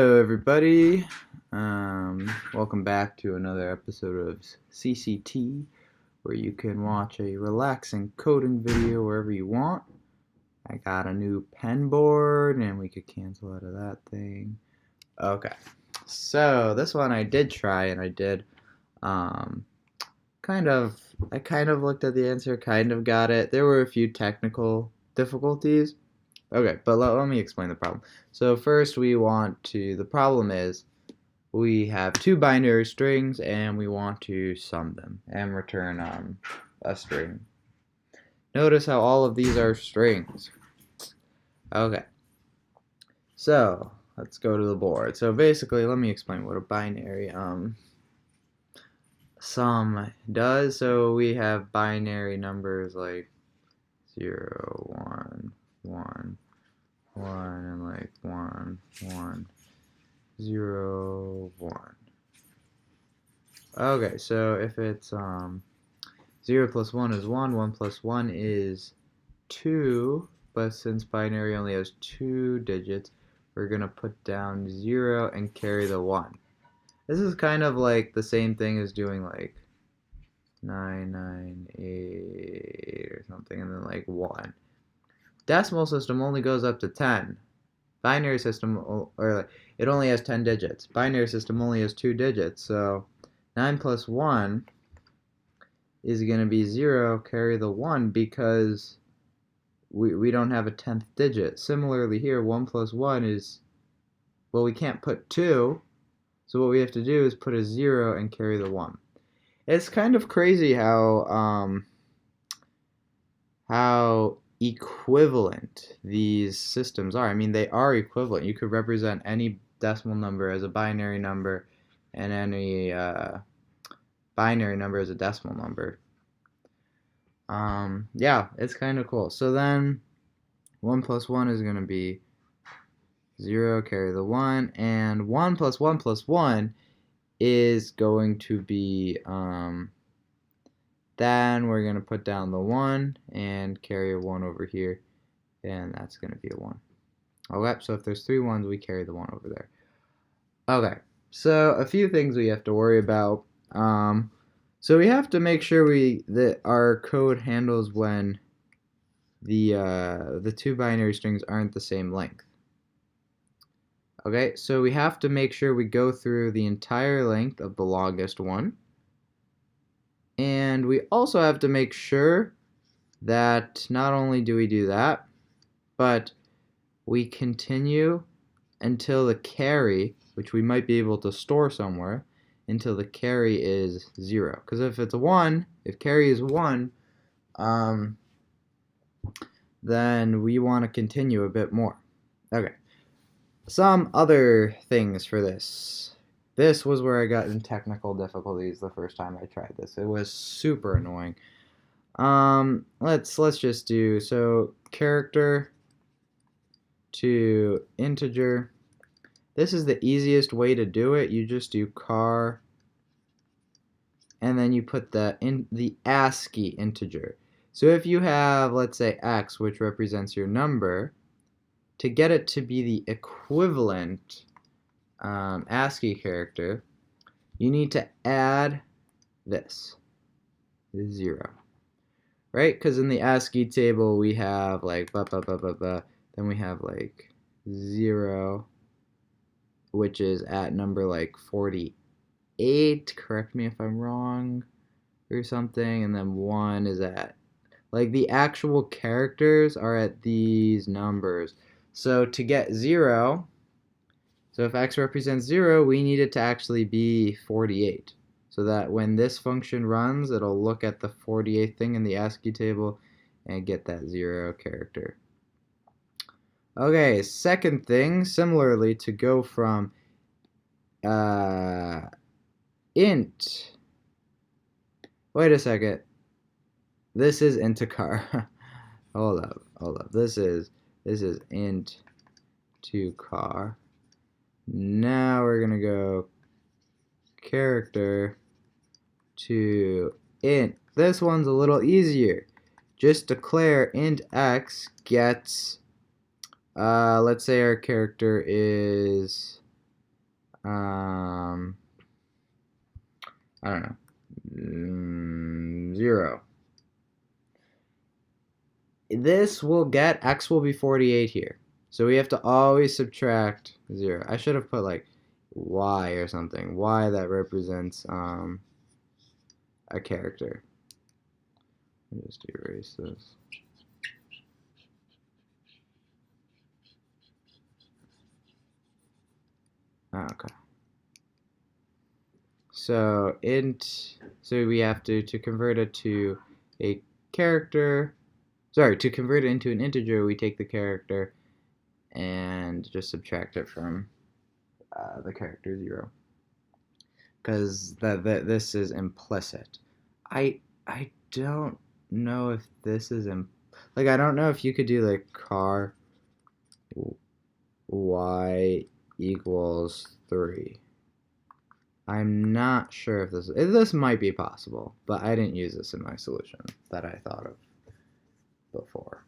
Hello everybody, welcome back to another episode of CCT, where you can watch a relaxing coding video wherever you want. I got a new pen board and we could cancel out of that thing. Okay, so this one I did try and I did um, I kind of looked at the answer, kind of got it. There were a few technical difficulties. Okay, but let me explain the problem. So first the problem is we have two binary strings and we want to sum them and return a string. Notice how all of these are strings. Okay, so let's go to the board. So basically, let me explain what a binary sum does. So we have binary numbers like 0, 1, 1, 1, and like 1, 1, 0, 1. Okay, so if it's 0 plus 1 is 1, 1 plus 1 is 2, but since binary only has 2 digits, we're going to put down 0 and carry the 1. This is kind of like the same thing as doing like 998 or something, and then like 1. Decimal system only goes up to 10. Binary system, or it only has 10 digits. Binary system only has 2 digits, so 9 plus 1 is going to be 0, carry the 1, because we don't have a 10th digit. Similarly here, 1 plus 1 is, well, we can't put 2, so what we have to do is put a 0 and carry the 1. It's kind of crazy how equivalent these systems are. I mean, they are equivalent. You could represent any decimal number as a binary number and any binary number as a decimal number. Yeah, it's kind of cool. So then 1 plus 1 is going to be 0, carry the 1, and 1 plus 1 plus 1 is going to be, then we're going to put down the 1 and carry a 1 over here, and that's going to be a 1. Okay, so if there's 3 1s, we carry the 1 over there. Okay, so a few things we have to worry about. So we have to make sure that our code handles when the two binary strings aren't the same length. Okay, so we have to make sure we go through the entire length of the longest one. And we also have to make sure that not only do we do that, but we continue until the carry, which we might be able to store somewhere, until the carry is 0. Because if it's a 1, if carry is 1, then we want to continue a bit more. Okay. Some other things for this. This was where I got in technical difficulties the first time I tried this. It was super annoying. Let's just do, so character to integer. This is the easiest way to do it. You just do char, and then you put the ASCII integer. So if you have, let's say, x, which represents your number, to get it to be the equivalent ASCII character, you need to add this, 0. Right? Because in the ASCII table, we have like then we have like 0, which is at number like 48, correct me if I'm wrong, or something, and then 1 is at, like, the actual characters are at these numbers. So to get 0, so if x represents 0, we need it to actually be 48. So that when this function runs, it'll look at the 48th thing in the ASCII table and get that 0 character. Okay, second thing, similarly, to go from int, wait a second, this is int-to-char. hold up, this is int to char. Now we're gonna go character to int. This one's a little easier. Just declare int x gets, let's say our character is I don't know, 0. This will get, x will be 48 here. So we have to always subtract 0. I should have put like y or something. Y that represents a character. Let me just erase this. Okay. So so we have to convert it to a character. Sorry, to convert it into an integer, we take the character and just subtract it from the character 0, because this is implicit. I don't know if this is like, I don't know if you could do like char y equals 3. I'm not sure if this might be possible, but I didn't use this in my solution that I thought of before.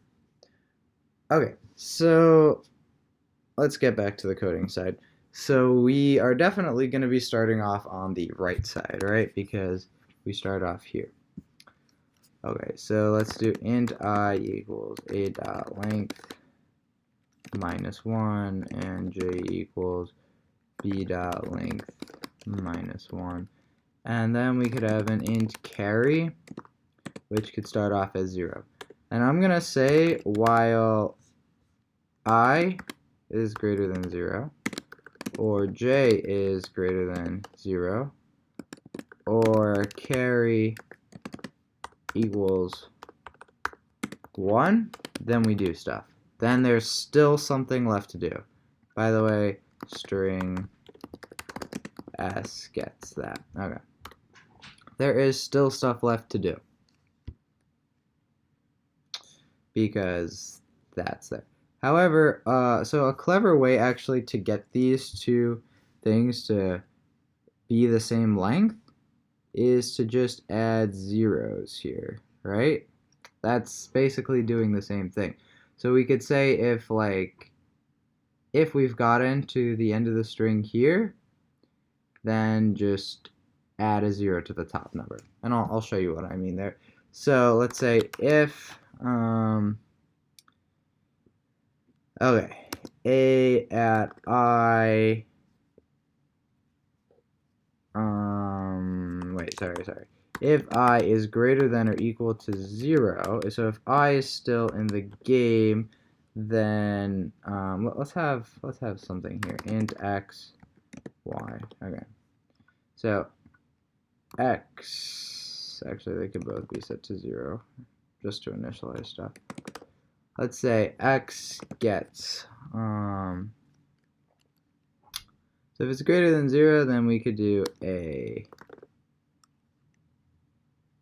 Okay, so let's get back to the coding side. So we are definitely going to be starting off on the right side, right? Because we start off here. Okay, so let's do int I equals a dot length minus 1 and j equals b dot length minus 1. And then we could have an int carry, which could start off as 0. And I'm going to say while I is greater than 0, or j is greater than 0, or carry equals 1, then we do stuff. Then there's still something left to do. By the way, string s gets that. Okay. There is still stuff left to do, because that's there. However, so a clever way actually to get these two things to be the same length is to just add zeros here, right? That's basically doing the same thing. So we could say if we've gotten to the end of the string here, then just add a 0 to the top number. And I'll show you what I mean there. So let's say if okay, a at I sorry. If I is greater than or equal to 0, so if I is still in the game, then let's have something here. Int x, y. Okay. So x, actually they could both be set to 0, just to initialize stuff. Let's say x gets so if it's greater than 0, then we could do a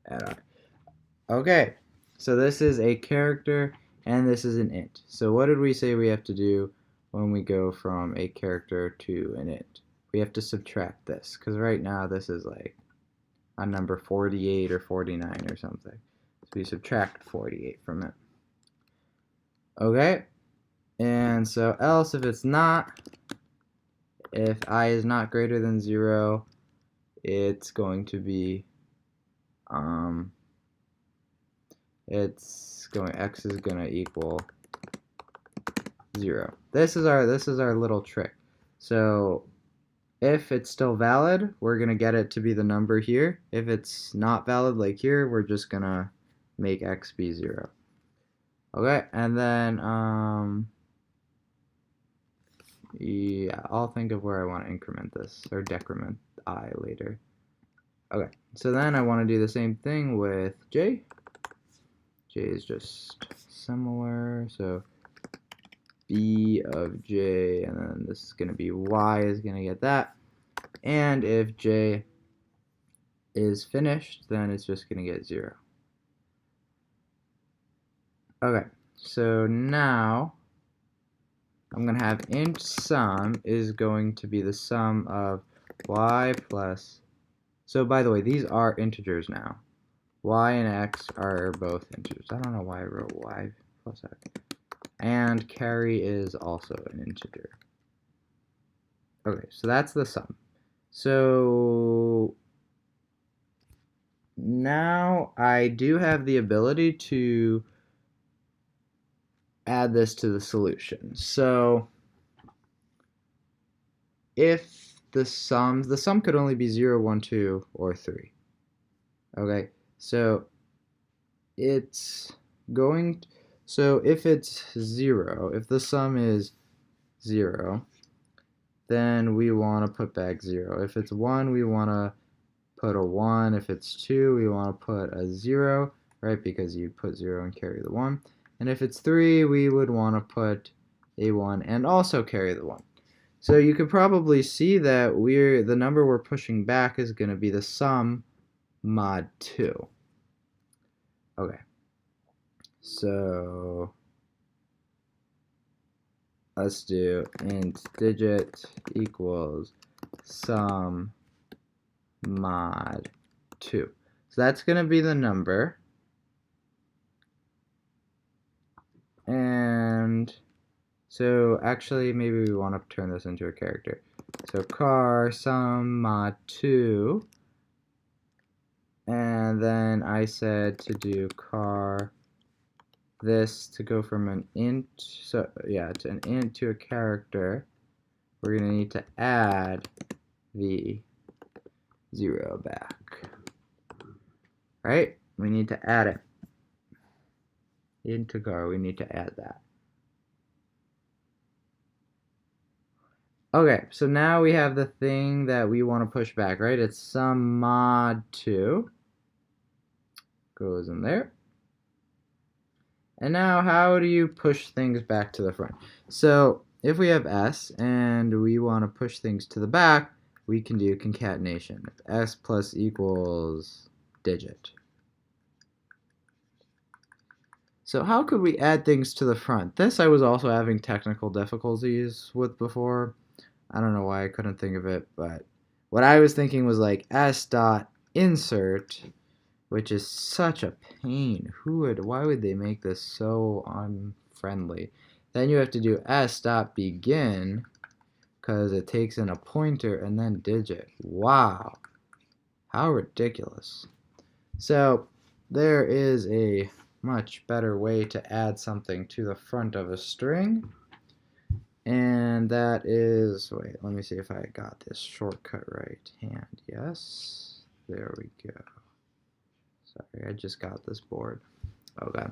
at I. Okay, so this is a character and this is an int. So what did we say we have to do when we go from a character to an int? We have to subtract this, because right now this is like a number 48 or 49 or something. So we subtract 48 from it. Okay, and so else if it's not, if I is not greater than 0, it's going to be x is gonna equal 0. This is our little trick. So if it's still valid, we're gonna get it to be the number here. If it's not valid, like here, we're just gonna make x be 0. Okay, and then yeah, I'll think of where I want to increment this or decrement I later. Okay, so then I want to do the same thing with j. J is just similar, so b of j, and then this is going to be y is going to get that. And if j is finished, then it's just going to get 0. Okay, so now I'm going to have int sum is going to be the sum of y plus, so by the way, these are integers now. Y and x are both integers. I don't know why I wrote y plus x. And carry is also an integer. Okay, so that's the sum. So now I do have the ability to add this to the solution. So if the sum could only be 0, 1, 2, or 3. Okay, so it's going, so if it's 0, if the sum is 0, then we want to put back 0. If it's 1, we want to put a 1. If it's 2, we want to put a 0, right? Because you put 0 and carry the 1. And if it's 3, we would want to put a 1 and also carry the 1. So you could probably see that the number we're pushing back is going to be the sum mod 2. Okay. So let's do int digit equals sum mod 2. So that's going to be the number. And so actually maybe we want to turn this into a character. So car sum mod 2. And then I said to do car this to go from an int, so yeah, to an int to a character. We're going to need to add the 0 back. Right? We need to add it. Into car, we need to add that. Okay, so now we have the thing that we want to push back, right? It's sum mod 2. Goes in there. And now how do you push things back to the front? So if we have S and we want to push things to the back, we can do concatenation. S plus equals digit. So how could we add things to the front? This I was also having technical difficulties with before. I don't know why I couldn't think of it, but what I was thinking was like S dot insert, which is such a pain. Why would they make this so unfriendly? Then you have to do S dot begin, because it takes in a pointer and then digit. Wow, how ridiculous. So there is a much better way to add something to the front of a string. And that is, wait, let me see if I got this shortcut right. Hand, yes. There we go. Sorry, I just got this board. Okay.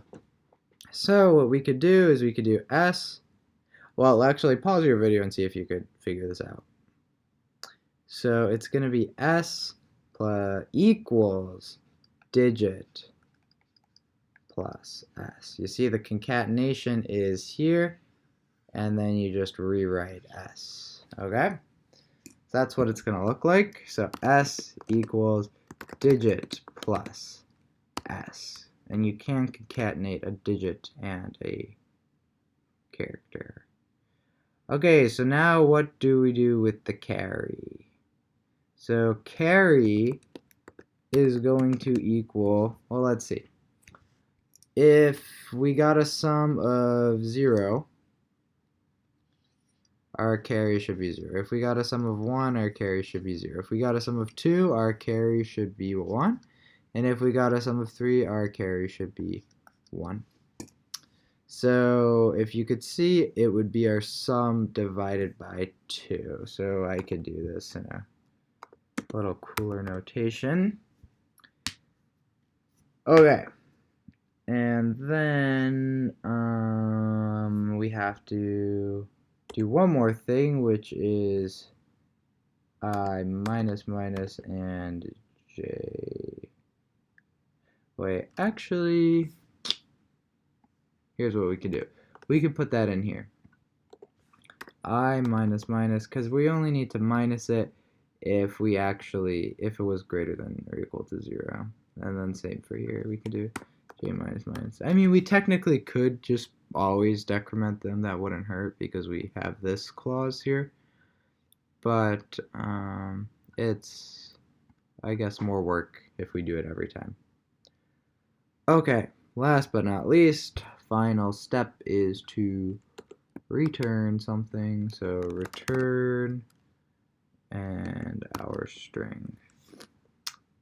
So what we could do is we could do S. Well, actually pause your video and see if you could figure this out. So it's going to be S plus equals digit plus S. You see the concatenation is here, and then you just rewrite S. Okay? So that's what it's going to look like. So S equals digit plus S. And you can concatenate a digit and a character. Okay, so now what do we do with the carry? So carry is going to equal, well, let's see. If we got a sum of 0, our carry should be 0. If we got a sum of 1, our carry should be 0. If we got a sum of 2, our carry should be 1. And if we got a sum of 3, our carry should be 1. So if you could see, it would be our sum divided by 2. So I could do this in a little cooler notation. Okay. And then we have to do one more thing, which is I minus minus and j. Wait, actually, here's what we could do. We could put that in here. I minus minus, because we only need to minus it if it was greater than or equal to 0. And then same for here, we could do j minus minus. I mean, we technically could just always decrement them. That wouldn't hurt because we have this clause here. But it's, I guess, more work if we do it every time. Okay, last but not least, final step is to return something. So return and our string.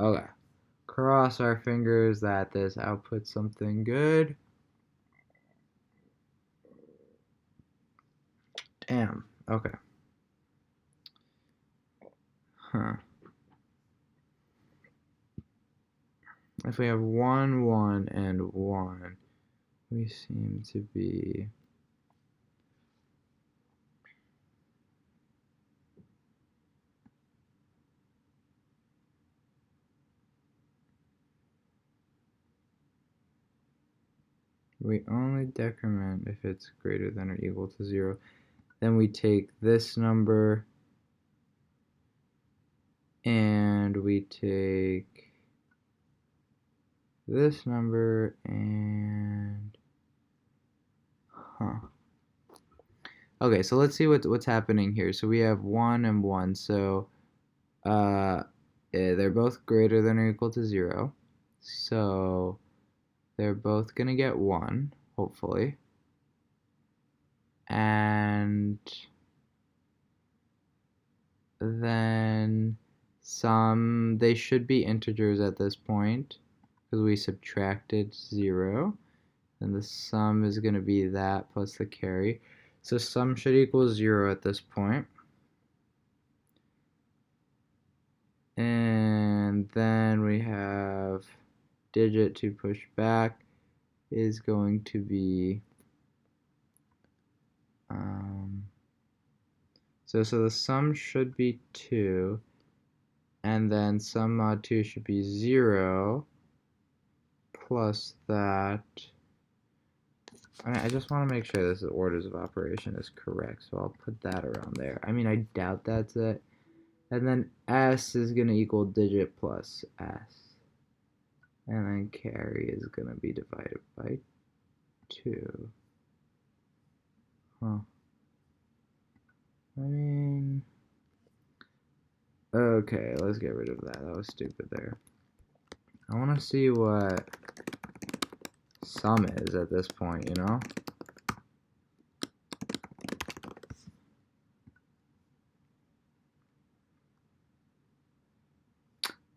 Okay. Cross our fingers that this outputs something good. Damn. Okay. Huh. If we have 1, 1, and 1, we seem to be... We only decrement if it's greater than or equal to 0. Then we take this number and we take this number and... Okay, so let's see what's happening here. So we have 1 and 1. So they're both greater than or equal to 0. So they're both going to get 1, hopefully. And then they should be integers at this point because we subtracted 0. And the sum is going to be that plus the carry. So sum should equal 0 at this point. And then we have digit to push back is going to be so the sum should be 2, and then sum mod 2 should be 0 plus that. I just want to make sure this orders of operation is correct, so I'll put that around there. I mean, I doubt that's it. And then s is going to equal digit plus s. And then carry is going to be divided by 2. Huh. I mean... Okay, let's get rid of that. That was stupid there. I want to see what sum is at this point, you know?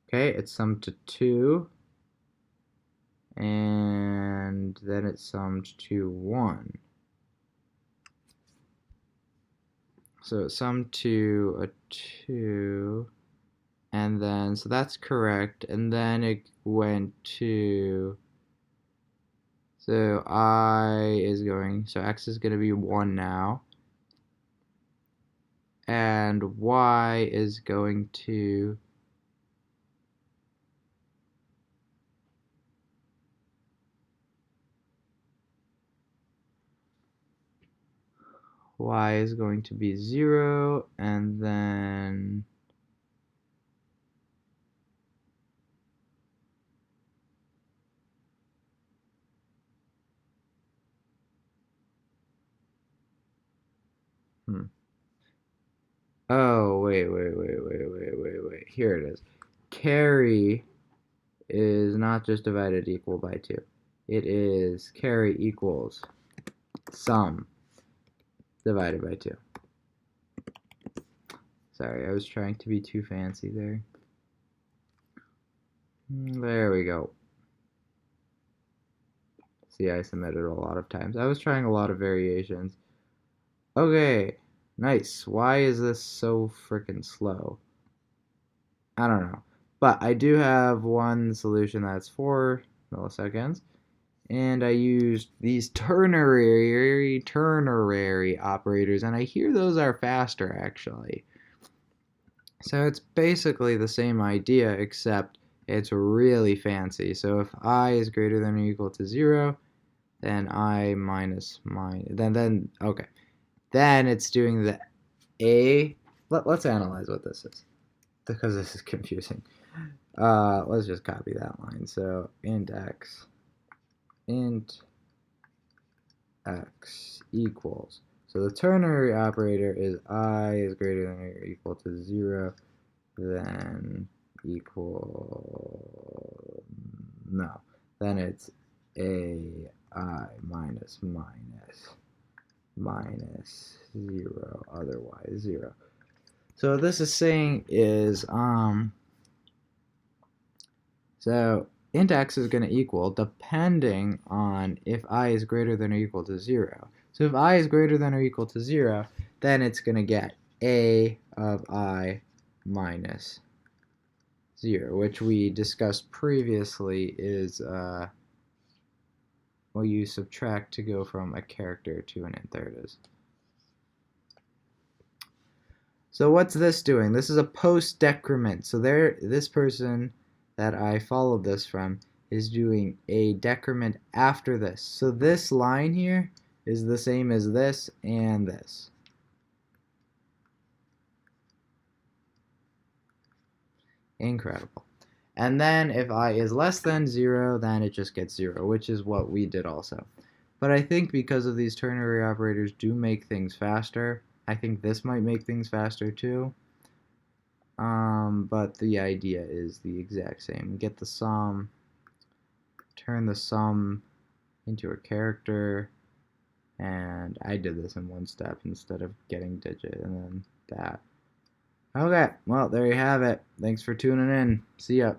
Okay, it's summed to 2. And then it's summed to 1. So it summed to a 2. And then, so that's correct. And then it went to... So so x is going to be 1 now. And y is going to... Y is going to be 0, and then... Oh, wait. Here it is. Carry is not just divided equal by 2. It is carry equals sum divided by 2. Sorry, I was trying to be too fancy there. There we go. See, I submitted a lot of times. I was trying a lot of variations. Okay, nice. Why is this so freaking slow? I don't know. But I do have one solution that's 4 milliseconds. And I used these ternary operators, and I hear those are faster, actually. So it's basically the same idea, except it's really fancy. So if I is greater than or equal to 0, then I minus okay. Then it's doing the A. Let's analyze what this is, because this is confusing. Let's just copy that line. So int x equals. So the ternary operator is I is greater than or equal to 0, then equal, no, then it's AI minus 0, otherwise 0. So what this is saying is, so int x is going to equal depending on if I is greater than or equal to 0. So if I is greater than or equal to 0, then it's going to get a of I minus 0, which we discussed previously is, well, you subtract to go from a character to an int. There it is. So what's this doing? This is a post decrement. So this person that I followed this from is doing a decrement after this. So this line here is the same as this and this. Incredible. And then if I is less than 0, then it just gets 0, which is what we did also. But I think because of these ternary operators do make things faster, I think this might make things faster too. But the idea is the exact same. Get the sum, turn the sum into a character, and I did this in one step instead of getting digit and then that. Okay, well, there you have it. Thanks for tuning in. See ya.